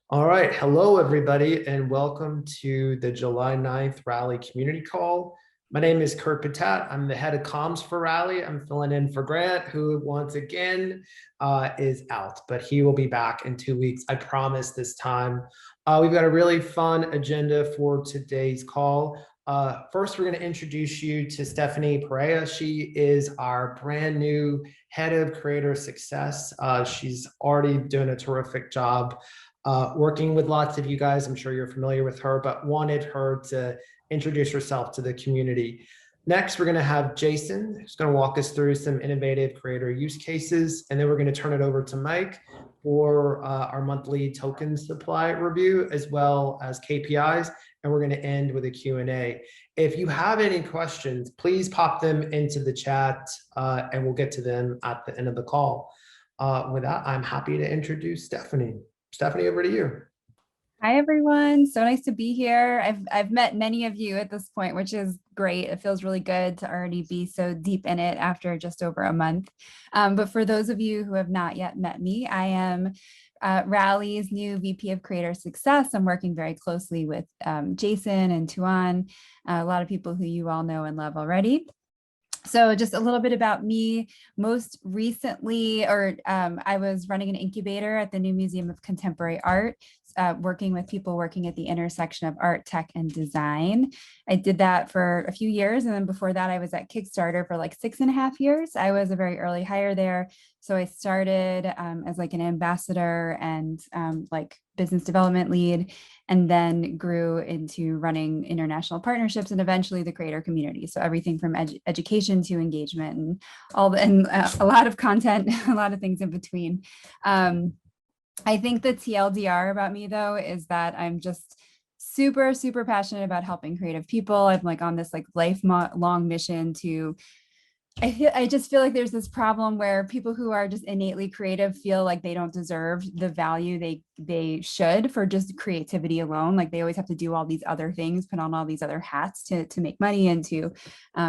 All right. Hello, everybody, and welcome to the July 9th Rally Community Call. My name is Kurt Patat. I'm the head of comms for Rally. I'm filling in for Grant, who once again is out, but he will be back in 2 weeks. I promise this time. We've got a really fun agenda for today's call. First, we're going to introduce you to Stephanie Perea. She is our brand new head of creator success. She's already doing a terrific job working with lots of you guys. I'm sure you're familiar with her, but wanted her to introduce herself to the community. Next, we're going to have Jason, who's going to walk us through some innovative creator use cases. And then we're going to turn it over to Mike for our monthly token supply review, as well as KPIs. And we're going to end with a Q&A. If you have any questions, please pop them into the chat and we'll get to them at the end of the call. With that, I'm happy to introduce Stephanie. Stephanie, over to you. Hi, everyone. So nice to be here. I've met many of you at this point, which is great. It feels really good to already be so deep in it after just over a month. But for those of you who have not yet met me, I am Rally's new VP of Creator Success. I'm working very closely with Jason and Tuan, a lot of people who you all know and love already. So just a little bit about me. Most recently, I was running an incubator at the New Museum of Contemporary Art, working with people working at the intersection of art, tech, and design. I did that for a few years. And then before that, I was at Kickstarter for like 6.5 years. I was a very early hire there. So I started as like an ambassador and like business development lead, and then grew into running international partnerships and eventually the creator community. So everything from education to engagement and a lot of content, a lot of things in between. I think the TLDR about me though is that I'm just super, super passionate about helping creative people. I'm like on this like lifelong mission to I just feel like there's this problem where people who are just innately creative feel like they don't deserve the value they should for just creativity alone. Like they always have to do all these other things, put on all these other hats to make money and to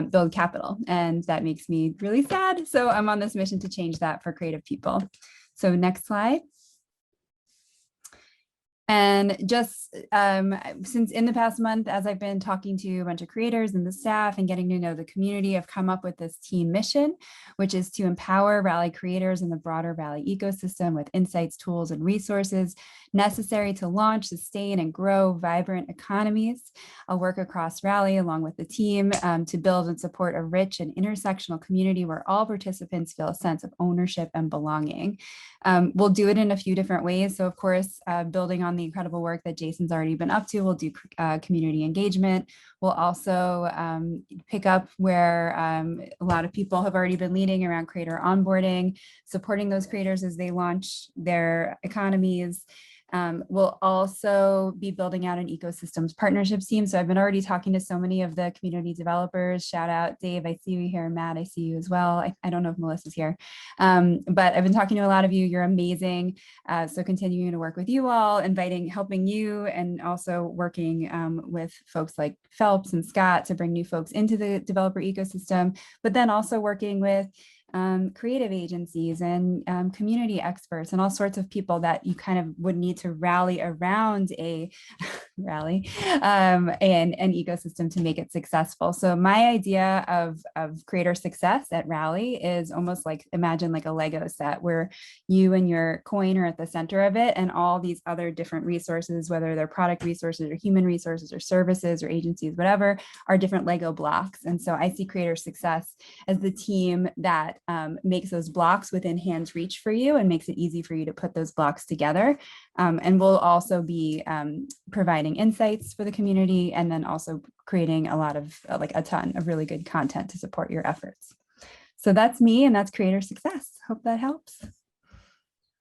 build capital. And that makes me really sad. So I'm on this mission to change that for creative people. So next slide. And just since in the past month, as I've been talking to a bunch of creators and the staff and getting to know the community, I've come up with this team mission, which is to empower Rally creators in the broader Rally ecosystem with insights, tools, and resources necessary to launch, sustain, and grow vibrant economies. I'll work across Rally along with the team to build and support a rich and intersectional community where all participants feel a sense of ownership and belonging. We'll do it in a few different ways. So of course, building on the incredible work that Jason's already been up to, we'll do community engagement. We'll also pick up where a lot of people have already been leading around creator onboarding, supporting those creators as they launch their economies. We'll also be building out an ecosystems partnerships team. So I've been already talking to so many of the community developers. Shout out, Dave, I see you here. Matt, I see you as well. I don't know if Melissa's here, but I've been talking to a lot of you. You're amazing. So continuing to work with you all, helping you, and also working with folks like Phelps and Scott to bring new folks into the developer ecosystem, but then also working with creative agencies and community experts and all sorts of people that you kind of would need to rally around an ecosystem to make it successful. So my idea of creator success at Rally is almost like, imagine like a Lego set where you and your coin are at the center of it, and all these other different resources, whether they're product resources or human resources or services or agencies, whatever, are different Lego blocks. And so I see creator success as the team that makes those blocks within hand's reach for you and makes it easy for you to put those blocks together. And we'll also be providing insights for the community, and then also creating a lot of a ton of really good content to support your efforts. So that's me, and that's creator success. Hope that helps.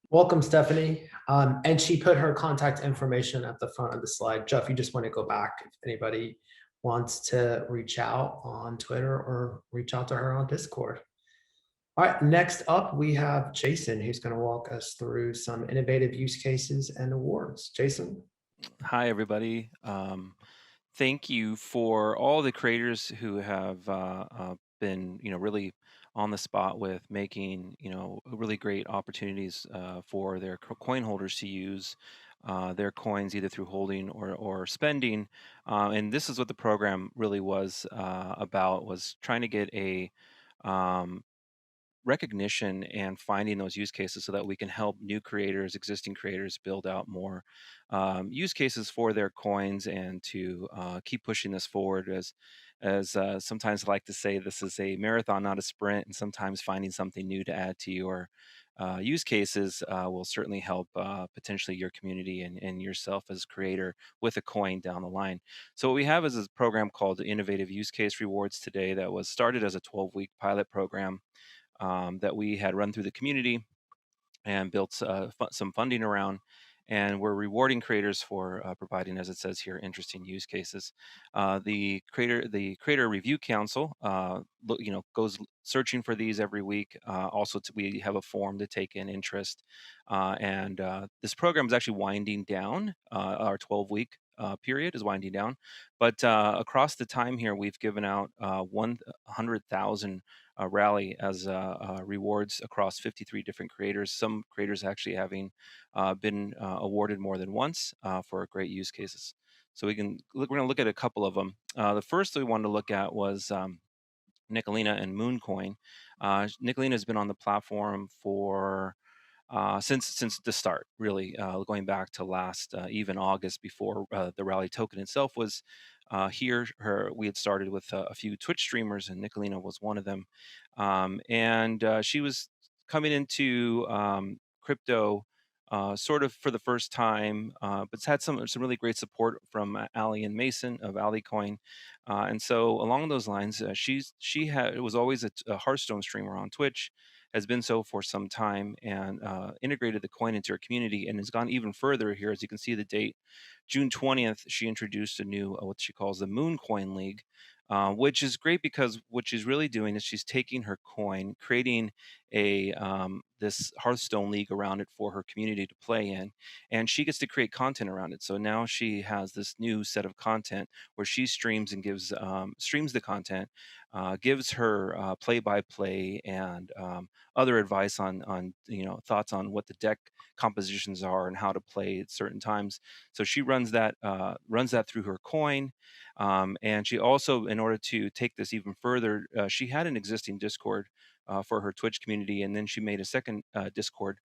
Welcome, Stephanie. And she put her contact information at the front of the slide. Jeff, you just want to go back if anybody wants to reach out on Twitter or reach out to her on Discord. All right, next up, we have Jason, who's going to walk us through some innovative use cases and awards. Jason. Hi, everybody. Thank you for all the creators who have been, really on the spot with making, really great opportunities for their coin holders to use. their coins either through holding or spending. And this is what the program really was about, was trying to get a um, recognition and finding those use cases so that we can help new creators, existing creators build out more use cases for their coins, and to keep pushing this forward. As sometimes I like to say, this is a marathon, not a sprint, and sometimes finding something new to add to your use cases will certainly help potentially your community and yourself as a creator with a coin down the line. So what we have is this program called Innovative Use Case Rewards today, that was started as a 12-week pilot program that we had run through the community and built some funding around. And we're rewarding creators for providing, as it says here, interesting use cases. The creator review council, goes searching for these every week. Also, we have a form to take in interest, and this program is actually winding down. Our 12-week period is winding down, but across the time here, we've given out 100,000 rally as rewards across 53 different creators. Some creators actually having been awarded more than once for great use cases. So we're going to look at a couple of them. The first we wanted to look at was Nicolina and Mooncoin. Nicolina has been on the platform for since the start, really, going back to last even August, before the rally token itself was here. We had started with a few Twitch streamers, and Nicolina was one of them, and she was coming into crypto. Sort of for the first time, but it's had some really great support from Ali and Mason of AliCoin, and so along those lines, she was always a Hearthstone streamer on Twitch, has been so for some time, and integrated the coin into her community, and has gone even further here. As you can see the date, June 20th, she introduced a new, what she calls the Moon Coin League, which is great because what she's really doing is she's taking her coin, creating a this Hearthstone league around it for her community to play in, and she gets to create content around it. So now she has this new set of content where she streams and gives streams the content, gives her play-by-play and other advice on thoughts on what the deck compositions are and how to play at certain times. So she runs that through her coin, and she also, in order to take this even further, she had an existing Discord for her Twitch community, and then she made a second Discord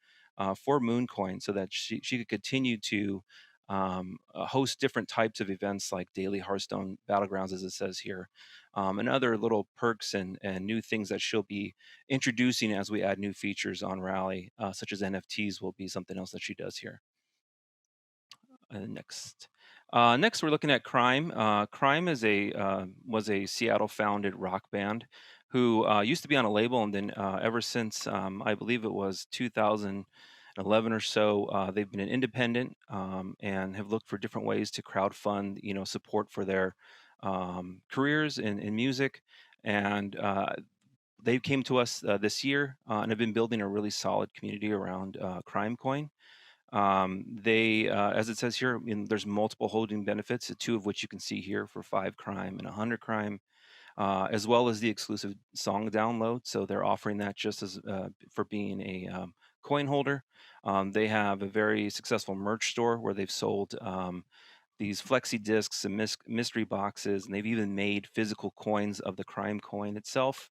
for Mooncoin, so that she could continue to host different types of events like daily Hearthstone battlegrounds, as it says here, and other little perks and new things that she'll be introducing as we add new features on Rally, such as NFTs will be something else that she does here. Next. Next, we're looking at Crime. Crime was a Seattle-founded rock band who used to be on a label, and then ever since I believe it was 2011 or so, they've been an independent, and have looked for different ways to crowdfund, support for their careers in music. And they came to us this year and have been building a really solid community around Crime Coin. As it says here, there's multiple holding benefits, two of which you can see here for 5 Crime and 100 Crime, as well as the exclusive song download. So they're offering that just as for being a coin holder. They have a very successful merch store where they've sold these flexi discs and mystery boxes, and they've even made physical coins of the Crime coin itself.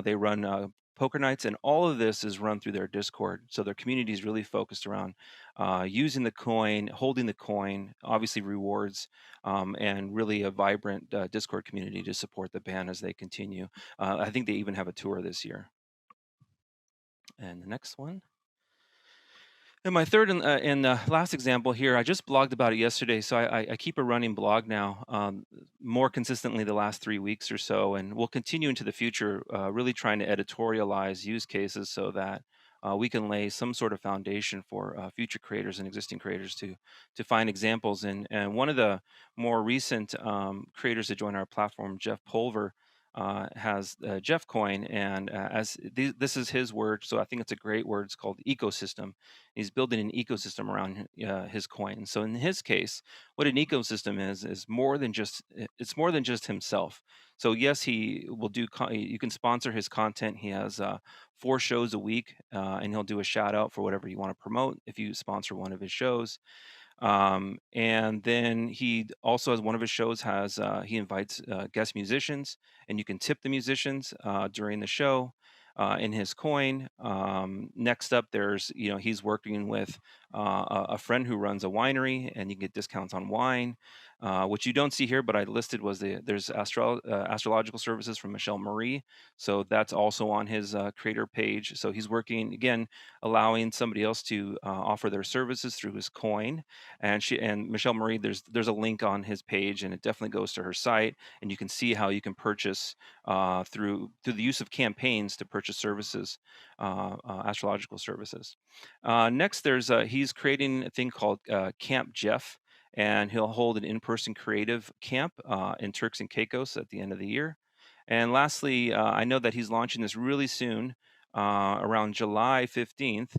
They run poker nights, and all of this is run through their Discord. So their community is really focused around using the coin, holding the coin, obviously rewards, and really a vibrant Discord community to support the band as they continue. I think they even have a tour this year. And the next one. And my third and last example here, I just blogged about it yesterday, so I keep a running blog now, more consistently the last 3 weeks or so, and we'll continue into the future, really trying to editorialize use cases so that we can lay some sort of foundation for future creators and existing creators to find examples. And one of the more recent creators to join our platform, Jeff Pulver, has Jeff Coin, and this is his word, so I think it's a great word. It's called ecosystem. He's building an ecosystem around his coin. So in his case, what an ecosystem is more than just it's more than just himself. So yes, he will do. You can sponsor his content. He has 4 shows a week, and he'll do a shout out for whatever you want to promote if you sponsor one of his shows. And then he also has one of his shows has he invites guest musicians, and you can tip the musicians during the show in his coin. Next up, there's he's working with a friend who runs a winery, and you can get discounts on wine. What you don't see here, but I listed was there's astrological services from Michelle Marie, so that's also on his creator page. So he's working again, allowing somebody else to offer their services through his coin. And Michelle Marie, there's a link on his page, and it definitely goes to her site, and you can see how you can purchase through the use of campaigns to purchase services, astrological services. Next, he's creating a thing called Camp Jeff, and he'll hold an in-person creative camp in Turks and Caicos at the end of the year. And lastly, I know that he's launching this really soon, around July 15th.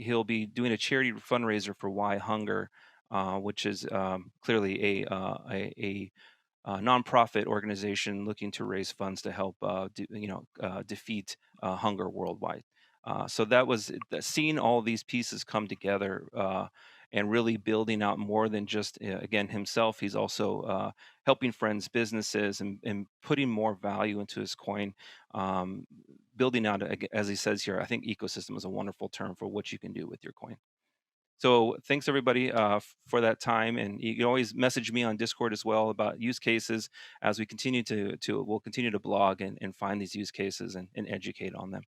He'll be doing a charity fundraiser for Why Hunger, which is clearly a nonprofit organization looking to raise funds to help defeat hunger worldwide. So that was seeing all these pieces come together and really building out more than just again himself. He's also helping friends, businesses, and putting more value into his coin. Building out, as he says here, I think ecosystem is a wonderful term for what you can do with your coin. So thanks everybody for that time, and you can always message me on Discord as well about use cases as we continue we'll continue to blog and find these use cases and educate on them.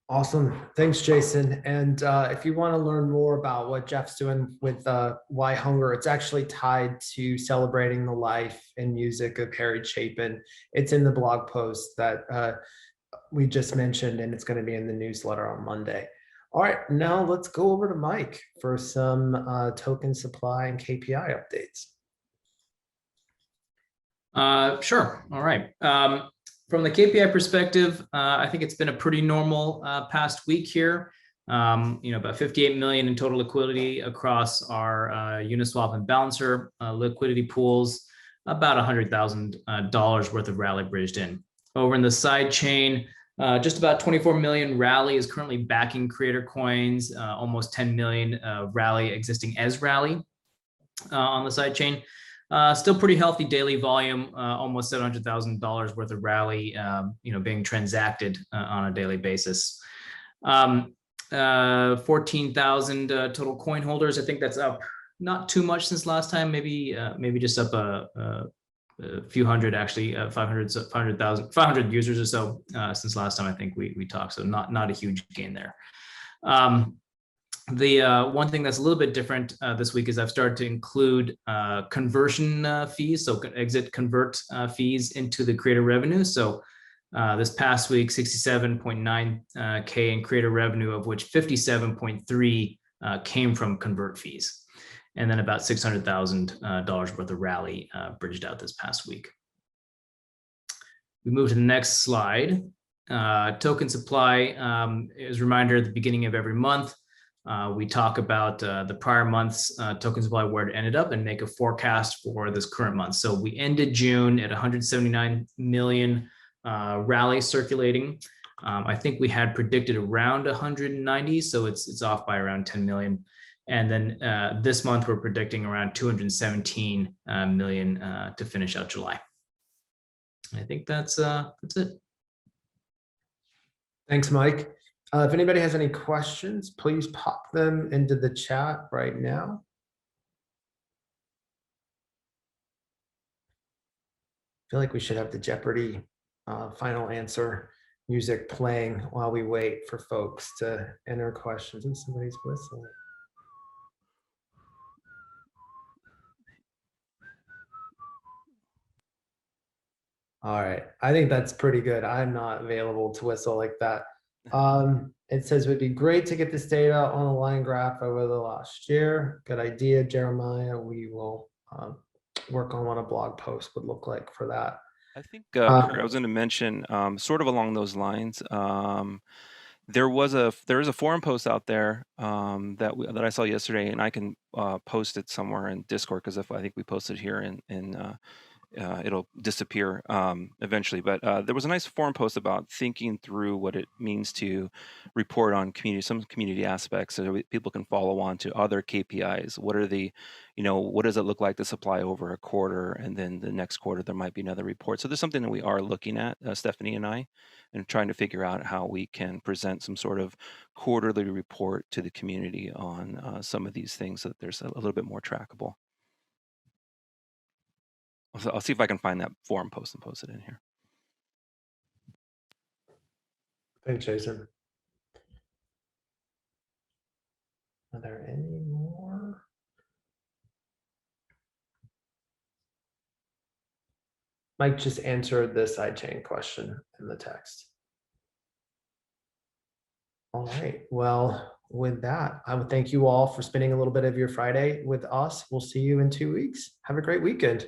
Awesome. Thanks, Jason. And if you want to learn more about what Jeff's doing with Why Hunger, it's actually tied to celebrating the life and music of Harry Chapin. It's in the blog post that we just mentioned, and it's going to be in the newsletter on Monday. All right, now let's go over to Mike for some token supply and KPI updates. Sure. All right. From the KPI perspective, I think it's been a pretty normal past week here. About 58 million in total liquidity across our Uniswap and Balancer liquidity pools, about $100,000 worth of Rally bridged in. Over in the side chain, just about 24 million Rally is currently backing creator coins, almost 10 million Rally existing as Rally on the side chain. Still pretty healthy daily volume, almost $700,000 worth of Rally, being transacted on a daily basis. 14,000 total coin holders. I think that's up not too much since last time. Maybe just up a few hundred, actually, 500 users or so since last time I think we talked. So not a huge gain there. The one thing that's a little bit different this week is I've started to include conversion fees, so exit convert fees into the creator revenue. So this past week, 67.9K in creator revenue, of which 57.3 came from convert fees, and then about $600,000 worth of Rally bridged out this past week. We move to the next slide. Token supply is a reminder at the beginning of every month. We talk about the prior month's token supply, where it ended up, and make a forecast for this current month. So we ended June at 179 million Rally circulating. I think we had predicted around 190, so it's off by around 10 million. And then this month we're predicting around 217 million to finish out July. I think that's it. Thanks, Mike. If anybody has any questions, please pop them into the chat right now. I feel like we should have the Jeopardy final answer music playing while we wait for folks to enter questions. And somebody's whistling. All right, I think that's pretty good. I'm not available to whistle like that. It says it would be great to get this data on a line graph over the last year. Good idea, Jeremiah. We will work on what a blog post would look like for that. I think Kurt, I was going to mention sort of along those lines. There is a forum post out there that I saw yesterday, and I can post it somewhere in Discord, because I think we posted here in it'll disappear eventually. But there was a nice forum post about thinking through what it means to report on some community aspects, so people can follow on to other KPIs. What are the, what does it look like to supply over a quarter, and then the next quarter there might be another report. So there's something that we are looking at, Stephanie and I, and trying to figure out how we can present some sort of quarterly report to the community on some of these things so that there's a little bit more trackable. I'll see if I can find that forum post and post it in here. Thanks, Jason. Are there any more? Mike just answered the sidechain question in the text. All right, well, with that, I would thank you all for spending a little bit of your Friday with us. We'll see you in 2 weeks. Have a great weekend.